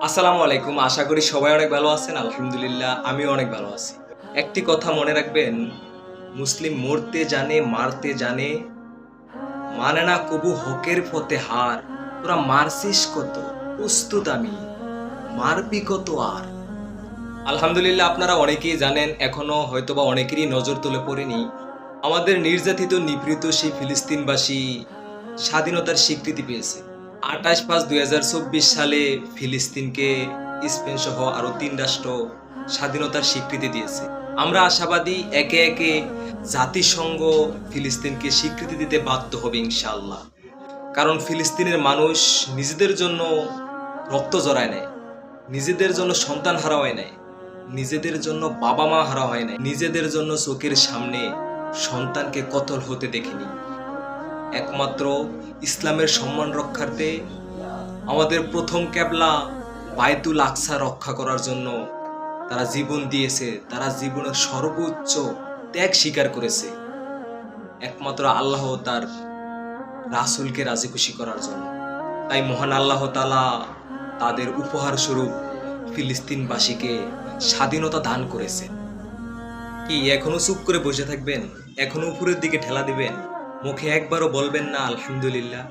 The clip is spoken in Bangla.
আসসালামু আলাইকুম। আশা করি সবাই অনেক ভালো আছেন। আলহামদুলিল্লাহ আমিও অনেক ভালো আছি। একটি কথা মনে রাখবেন, মুসলিম মরতে জানে, মারতে জানে, মানে না কবু হকের পথে হার। তোরা মারছিস কত, প্রস্তুত আমি, মারবি কত আর। আলহামদুলিল্লাহ আপনারা অনেকেই জানেন, এখনো হয়তোবা অনেকেরই নজর তুলে পড়েনি। আমাদের নির্যাতিত নিপীড়িত সেই ফিলিস্তিনবাসী স্বাধীনতার স্বীকৃতি পেয়েছে। 28/5/2024 সালে ফিলিস্তিনকে স্পেন সহ আরো 3 রাষ্ট্র স্বাধীনতার স্বীকৃতি দিয়েছে। আমরা আশাবাদী একে একে জাতিসংঘ ফিলিস্তিনকে স্বীকৃতি দিতে বাধ্য হবে ইনশাআল্লাহ। কারণ ফিলিস্তিনের মানুষ নিজেদের জন্য রক্ত জড়ায় নেয়, নিজেদের জন্য সন্তান হারা হয় নাই, নিজেদের জন্য বাবা মা হারা হয় নাই, নিজেদের জন্য চোখের সামনে সন্তানকে কতল হতে দেখেনি। একমাত্র ইসলামের সম্মান রক্ষার্থে আমাদের প্রথম কেবলা বায়তুল আকসা রক্ষা করার জন্য তারা জীবন দিয়েছে, তারা জীবনের সর্বোচ্চ ত্যাগ স্বীকার করেছে একমাত্র আল্লাহ তার রাসূলকে রাজি খুশি করার জন্য। তাই মহান আল্লাহ তাআলা তাদের উপহার স্বরূপ ফিলিস্তিনবাসীকে স্বাধীনতা দান করেছে। কি এখনো চুপ করে বসে থাকবেন? এখনো উপরের দিকে ঠেলা দিবেন? মুখে একবারও বলবেন না আলহামদুলিল্লাহ?